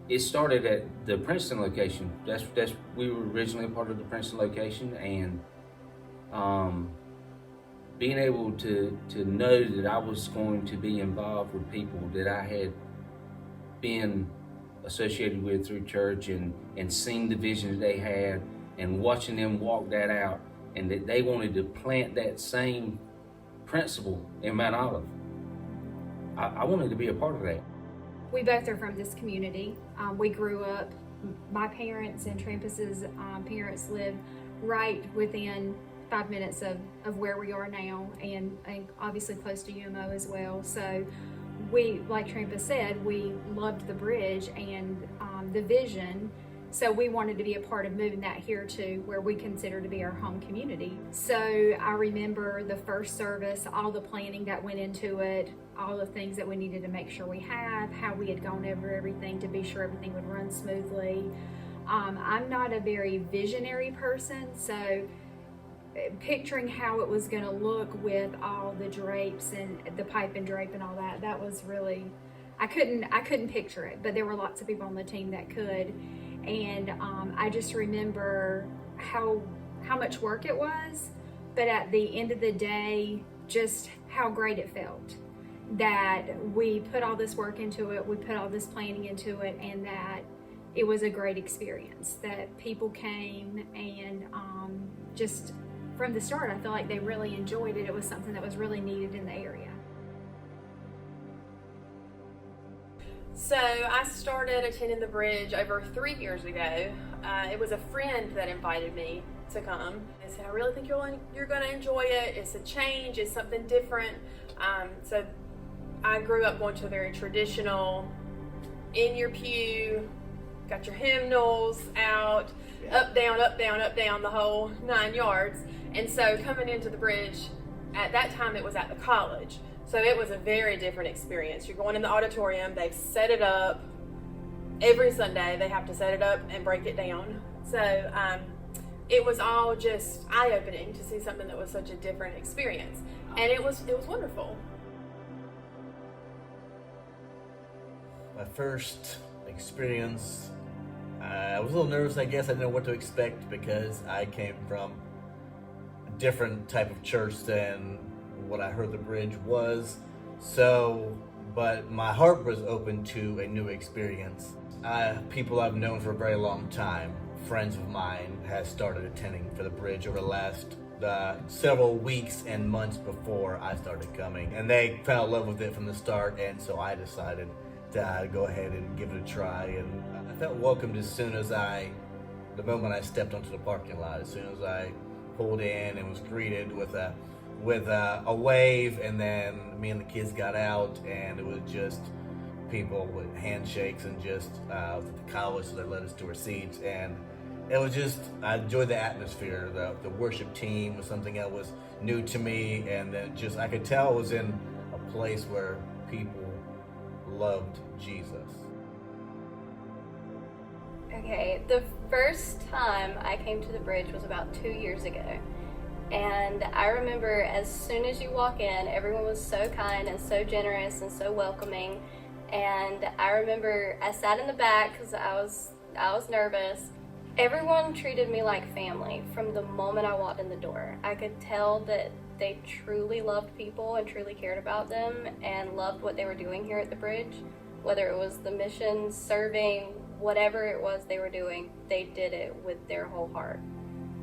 It started at the Princeton location. That's we were originally a part of the Princeton location, and um, being able to know that I was going to be involved with people that I had been associated with through church, and seeing the vision that they had, and watching them walk that out, and that they wanted to plant that same principle in Mount Olive. I wanted to be a part of that. We both are from this community. We grew up, my parents and Trampus's parents lived right within 5 minutes of where we are now, and obviously close to UMO as well. So we, like Trampus said, we loved the bridge and the vision. So we wanted to be a part of moving that here to where we consider to be our home community. So I remember the first service, all the planning that went into it, all the things that we needed to make sure we have, how we had gone over everything to be sure everything would run smoothly. I'm not a very visionary person, so picturing how it was going to look with all the drapes and the pipe and drape and all that, that was really, I couldn't picture it, but there were lots of people on the team that could. And I just remember how much work it was, but at the end of the day, just how great it felt that we put all this work into it, we put all this planning into it, and that it was a great experience, that people came and just from the start, I feel like they really enjoyed it. It was something that was really needed in the area. So I started attending the bridge over 3 years ago. It was a friend that invited me to come. They said, I really think you're going to enjoy it. It's a change. It's something different. So I grew up going to a very traditional, in your pew, got your hymnals out, up, down, up, down, up, down, the whole 9 yards. And so coming into the bridge, at that time it was at the college. So it was a very different experience. You're going in the auditorium, they've set it up. Every Sunday they have to set it up and break it down. So it was all just eye-opening to see something that was such a different experience. And it was wonderful. My first experience, I was a little nervous, I guess. I didn't know what to expect because I came from a different type of church than what I heard the bridge was. So, but my heart was open to a new experience. People I've known for a very long time, friends of mine, has started attending for the bridge over the last several weeks and months before I started coming. And they fell in love with it from the start, and so I decided to go ahead and give it a try. And I felt welcomed as soon as the moment I stepped onto the parking lot, as soon as I pulled in and was greeted with a wave, and then me and the kids got out, and it was just people with handshakes and just the college, so they led us to our seats, and it was just, I enjoyed the atmosphere. The worship team was something that was new to me, and then just I could tell it was in a place where people loved Jesus. Okay, the first time I came to the bridge was about 2 years ago. And I remember as soon as you walk in, everyone was so kind and so generous and so welcoming. And I remember I sat in the back because I was nervous. Everyone treated me like family from the moment I walked in the door. I could tell that they truly loved people and truly cared about them and loved what they were doing here at the bridge. Whether it was the mission, serving, whatever it was they were doing, they did it with their whole heart.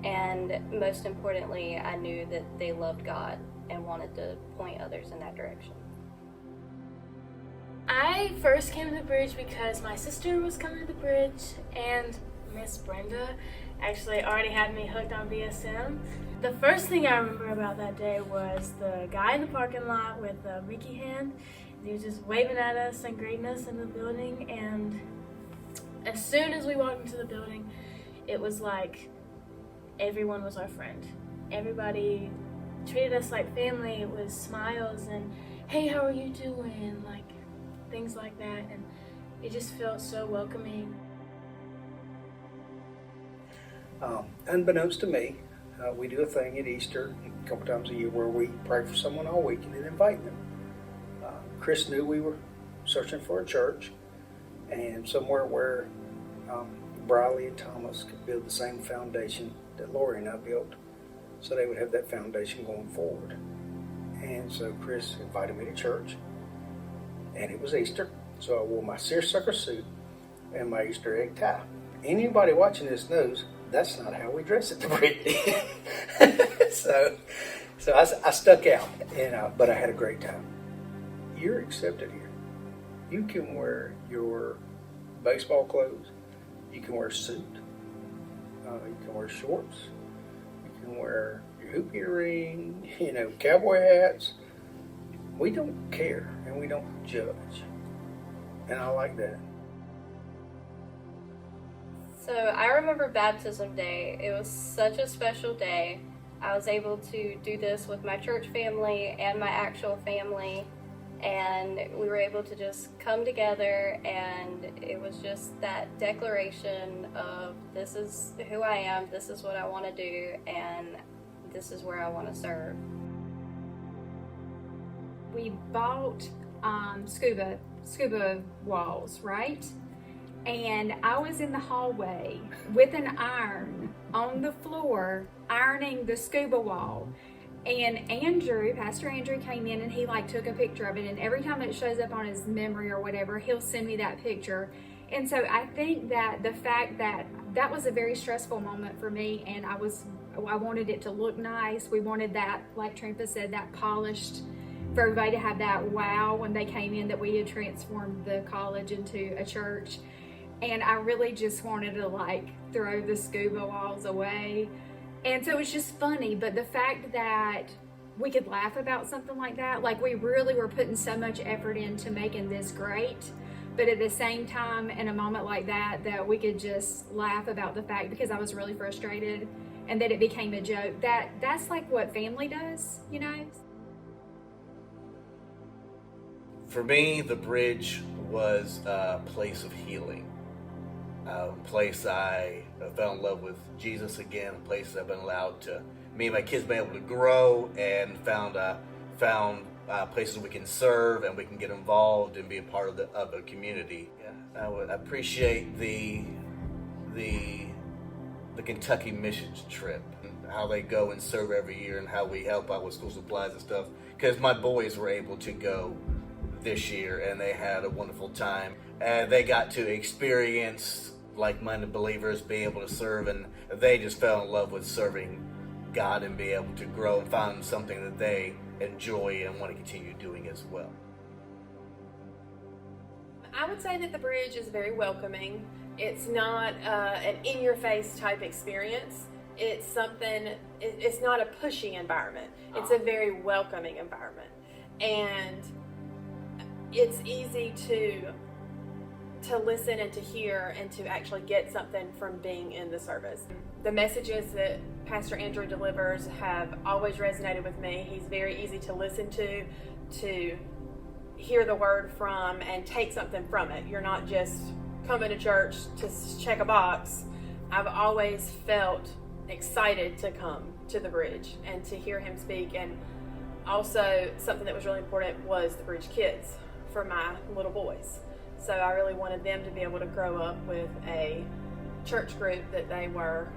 And most importantly, I knew that they loved God and wanted to point others in that direction. I first came to the bridge because my sister was coming to the bridge, and Miss Brenda actually already had me hooked on BSM. The first thing I remember about that day was the guy in the parking lot with the Mickey hand. He was just waving at us and greeting us in the building, and as soon as we walked into the building, it was like everyone was our friend. Everybody treated us like family. It was smiles and, hey, how are you doing? Like, things like that, and it just felt so welcoming. Unbeknownst to me, we do a thing at Easter a couple times a year where we pray for someone all week and then invite them. Chris knew we were searching for a church, and somewhere where Briley and Thomas could build the same foundation that Lori and I built, so they would have that foundation going forward. And so Chris invited me to church, and it was Easter, so I wore my seersucker suit and my Easter egg tie. Anybody watching this knows that's not how we dress at the bridge. so I stuck out, but I had a great time. You're accepted here. You can wear your baseball clothes. You can wear a suit. You can wear shorts. You can wear your hoop earring, cowboy hats. We don't care and we don't judge. And I like that. So I remember baptism day. It was such a special day. I was able to do this with my church family and my actual family, and we were able to just come together, and it was just that declaration of, this is who I am, this is what I want to do, and this is where I want to serve. We bought scuba walls, right? And I was in the hallway with an iron on the floor, ironing the scuba wall. And Pastor Andrew came in and he took a picture of it. And every time it shows up on his memory or whatever, he'll send me that picture. And so I think that the fact that was a very stressful moment for me, and I wanted it to look nice. We wanted that, like Trampa said, that polished, for everybody to have that wow when they came in that we had transformed the college into a church. And I really just wanted to throw the scuba walls away. And so it's just funny, but the fact that we could laugh about something like that, we really were putting so much effort into making this great, but at the same time, in a moment like that we could just laugh about the fact, because I was really frustrated, and that it became a joke. That's what family does, For me, the bridge was a place of healing. A place I fell in love with Jesus again, a place I've been allowed to, me and my kids been able to grow, and found places we can serve and we can get involved and be a part of the community. Yeah, I would appreciate the Kentucky missions trip, and how they go and serve every year, and how we help out with school supplies and stuff, because my boys were able to go this year and they had a wonderful time, and they got to experience like-minded believers being able to serve, and they just fell in love with serving God and be able to grow and find something that they enjoy and want to continue doing as well. I would say that the bridge is very welcoming. It's not an in-your-face type experience. It's not a pushy environment. It's a very welcoming environment. And it's easy to listen and to hear and to actually get something from being in the service. The messages that Pastor Andrew delivers have always resonated with me. He's very easy to listen to hear the word from and take something from it. You're not just coming to church to check a box. I've always felt excited to come to the bridge and to hear him speak. And also something that was really important was the bridge kids for my little boys. So I really wanted them to be able to grow up with a church group that they were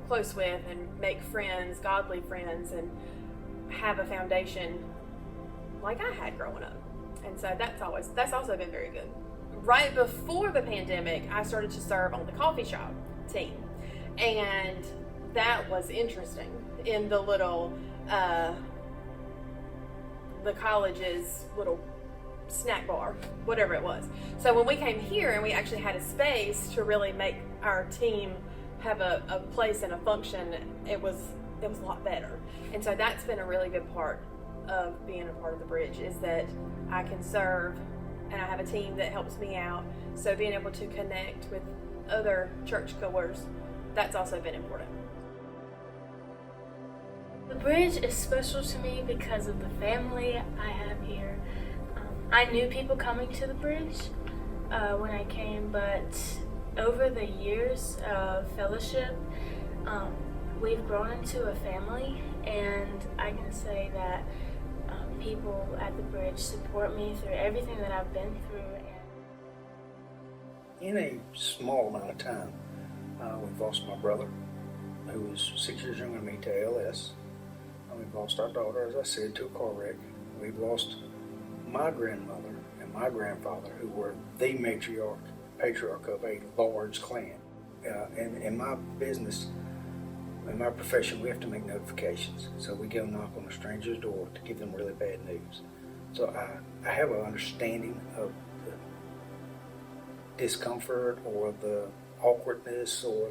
close with and make friends, godly friends, and have a foundation like I had growing up. And so that's also been very good. Right before the pandemic, I started to serve on the coffee shop team. And that was interesting in the little, the college's little snack bar, whatever it was. So when we came here and we actually had a space to really make our team have a place and a function, it was a lot better. And so that's been a really good part of being a part of the bridge, is that I can serve and I have a team that helps me out. So being able to connect with other churchgoers, that's also been important. The bridge is special to me because of the family I have here. I knew people coming to the bridge when I came, but over the years of fellowship, we've grown into a family, and I can say that people at the bridge support me through everything that I've been through. And in a small amount of time, we've lost my brother, who was 6 years younger than me, to ALS. We've lost our daughter, as I said, to a car wreck. We've lost my grandmother and my grandfather, who were the patriarch of a large clan. In my business, in my profession, we have to make notifications. So we go knock on a stranger's door to give them really bad news. So I have an understanding of the discomfort or the awkwardness or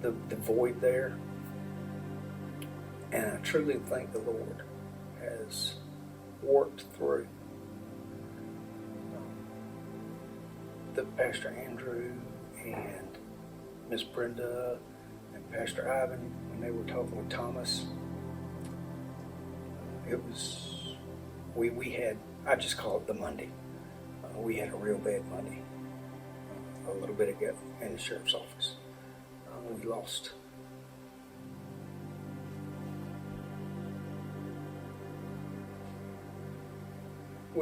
the void there. And I truly think the Lord has worked through the Pastor Andrew and Miss Brenda and Pastor Ivan, when they were talking with Thomas. It was, we had, I just call it the Monday. We had a real bad Monday a little bit ago in the sheriff's office. We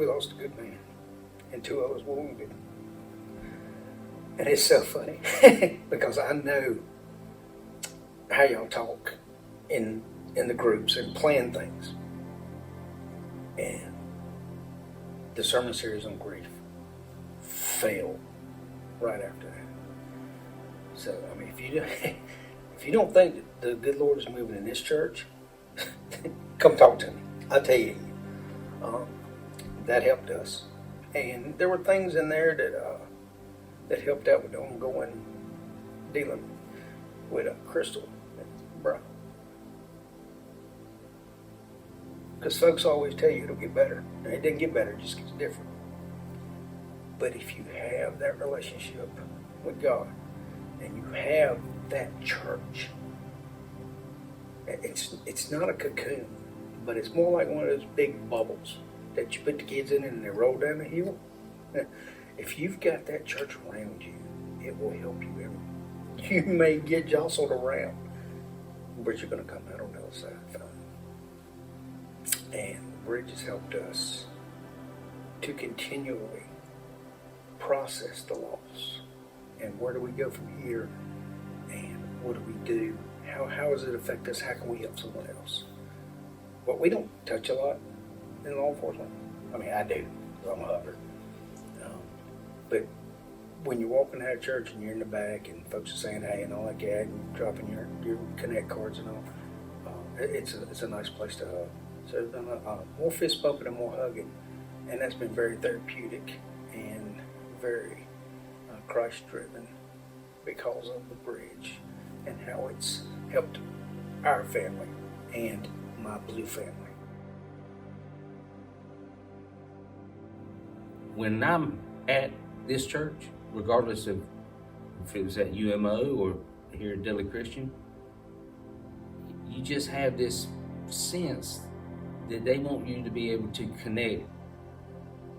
lost a good man, and 2 others were wounded. And it's so funny because I know how y'all talk in the groups and plan things. And the sermon series on grief failed right after that. So, I mean, if you don't think that the good Lord is moving in this church, come talk to me. I'll tell you. That helped us. And there were things in there that helped out with the ongoing dealing with Crystal and Brian. Because folks always tell you it'll get better. And it didn't get better, it just gets different. But if you have that relationship with God and you have that church, it's not a cocoon, but it's more like one of those big bubbles that you put the kids in and they roll down the hill. If you've got that church around you, it will help you. You may get jostled around, but you're going to come out on the other side fine. And the bridge has helped us to continually process the loss. And where do we go from here? And what do we do? How does it affect us? How can we help someone else? Well, we don't touch a lot in law enforcement. I mean, I do, because I'm a hubber. But when you're walking out of church and you're in the back and folks are saying hey and all that gag and dropping your connect cards and all, it's a nice place to hug. So there's been more fist bumping and more hugging, and that's been very therapeutic and very Christ-driven because of the bridge and how it's helped our family and my blue family. When I'm at this church, regardless of if it was at UMO or here at Dudley Christian, you just have this sense that they want you to be able to connect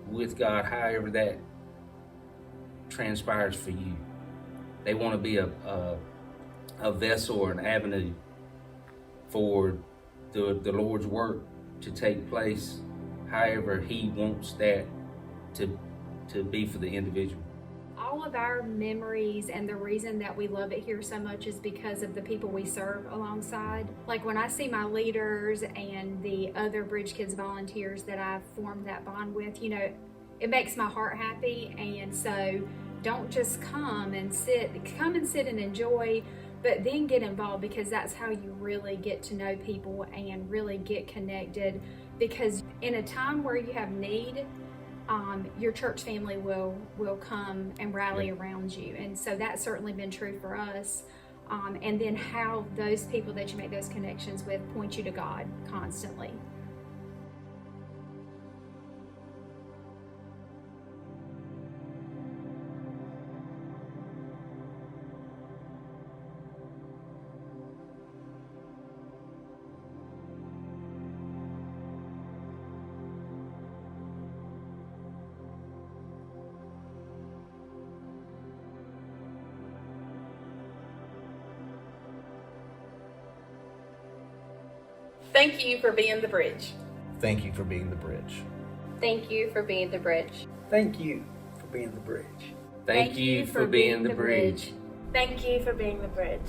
with God however that transpires for you. They want to be a vessel or an avenue for the Lord's work to take place however He wants that to be for the individual. All of our memories and the reason that we love it here so much is because of the people we serve alongside. Like when I see my leaders and the other Bridge Kids volunteers that I've formed that bond with, you know, it makes my heart happy. And so don't just come and sit and enjoy, but then get involved, because that's how you really get to know people and really get connected. Because in a time where you have need, your church family will come and rally around you. And so that's certainly been true for us. And then how those people that you make those connections with point you to God constantly. Thank you for being the bridge. Thank you for being the bridge. Thank you for being the bridge. Thank you for being the bridge. Thank you for being the bridge. Thank you for being the bridge.